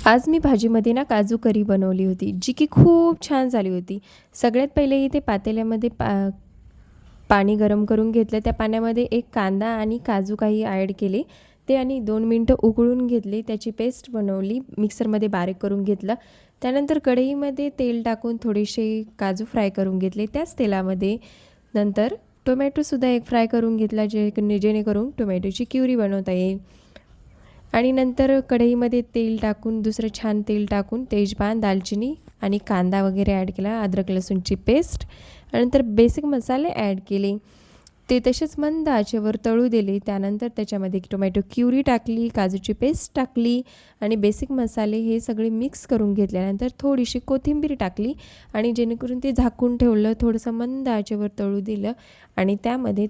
आज मी भाजीमध्ये ना काजू करी बनवली होती, जी की खूप छान झाली होती. सगळ्यात पहिले इथे पातेल्यामध्ये पाणी गरम करून घेतलं. त्या पाण्यामध्ये एक कांदा आणि काजू काही ॲड केले. ते आणि 2 मिनिटं उकळून घेतले. त्याची पेस्ट बनवली. मिक्सरमध्ये बारीक करून घेतलं. त्यानंतर कढईमध्ये तेल टाकून थोडेसे काजू फ्राय करून घेतले. त्याच तेलामध्ये नंतर टोमॅटोसुद्धा एक फ्राय करून घेतला, जेणेकरून टोमॅटोची प्युरी बनवता येईल. आणि नंतर कढईमध्ये तेल टाकून दुसरं छान तेल टाकून तेजपान, दालचिनी आणि कांदा वगैरे ॲड केला, अद्रक लसूणची पेस्ट. नंतर बेसिक मसाले ॲड केले. ते तसेच मंद आचेवर तळू दिले. त्यानंतर त्याच्यामध्ये टोमॅटो प्युरी टाकली, काजूची पेस्ट टाकली आणि बेसिक मसाले हे सगळे मिक्स करून घेतल्यानंतर थोडीशी कोथिंबीर टाकली आणि जेणेकरून ते झाकून ठेवलं. थोडंसं मंद आचेवर तळू दिलं आणि त्यामध्ये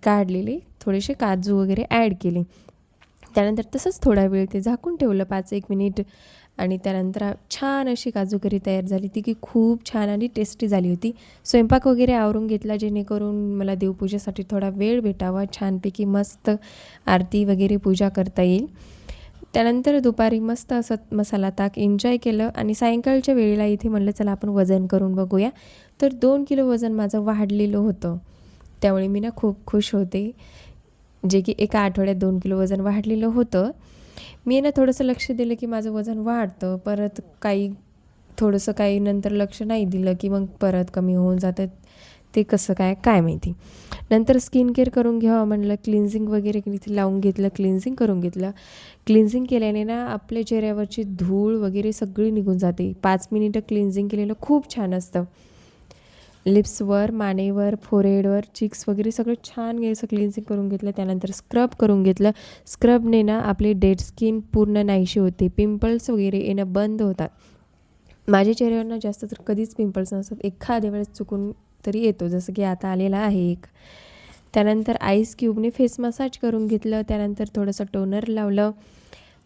काढलेले थोडेसे काजू वगैरे ॲड केले. त्यानंतर तसंच थोडा वेळ ते झाकून ठेवलं 5-1 मिनिट आणि त्यानंतर छान अशी काजू करी तयार झाली. ती की खूप छान आणि टेस्टी झाली होती. स्वयंपाक वगैरे आवरून घेतला, जेणेकरून मला देवपूजेसाठी थोडा वेळ भेटावा. छानपैकी मस्त आरती वगैरे पूजा करता येईल. त्यानंतर दुपारी मस्त असं मसाला ताक एन्जॉय केलं आणि सायंकाळच्या वेळेला इथे म्हणलं चला आपण वजन करून बघूया. तर 2 किलो वजन माझं वाढलेलं होतं. त्यामुळे मी ना खूप खुश होते. जे की एका आठवड्यात 2 किलो वजन वाढलेलं होतं. मी ना थोडंसं लक्ष दिलं की माझं वजन वाढतं. परत थोडंसं काही नंतर लक्ष नाही दिलं की मग परत कमी होऊन जातं. ते कसं काय माहिती. नंतर स्किन केअर करून घ्यावं म्हणलं. क्लिन्झिंग वगैरे इथे लावून घेतलं, क्लिन्झिंग करून घेतलं. क्लिन्झिंग केल्याने ना आपल्या चेहऱ्यावरची धूळ वगैरे सगळी निघून जाते. 5 मिनिटं क्लिन्झिंग केलेलं खूप छान असतं. लिप्सवर, मानेवर, फोरहेडवर, चिक्स वगैरे सगळं छान असं क्लिन्झिंग करून घेतलं. त्यानंतर स्क्रब करून घेतलं. स्क्रबने ना आपली डेड स्किन पूर्ण नाहीशी होते. पिंपल्स वगैरे येणं बंद होतात. माझ्या चेहऱ्यावर ना जास्त तर कधीच पिंपल्स नसतात. एखाद्या वेळेस चुकून तरी येतो, जसं की आता आलेला आहे एक. त्यानंतर आईस क्यूबने फेस मसाज करून घेतलं. त्यानंतर थोडंसं टोनर लावलं.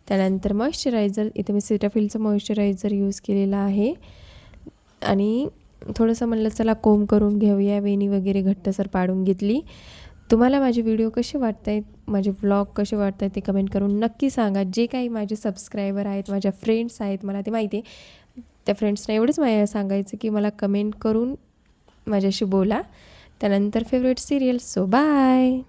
त्यानंतर मॉइश्चरायझर, इथे मी सेटाफिलचं मॉइश्चरायझर यूज केलेलं आहे आणि थोडंसं म्हणलं चला कोंब करून घेऊया. वेणी वगैरे घट्टसर पाडून घेतली. तुम्हाला माझे व्हिडिओ कसे वाटत आहेत, माझे व्लॉग कसे वाटत आहेत ते कमेंट करून नक्की सांगा. जे काही माझे सबस्क्रायबर आहेत, माझ्या फ्रेंड्स आहेत, मला ते माहिती आहे. त्या फ्रेंड्सना एवढंच मला सांगायचं की मला कमेंट करून माझ्याशी बोला. त्यानंतर फेवरेट सिरियल. So bye.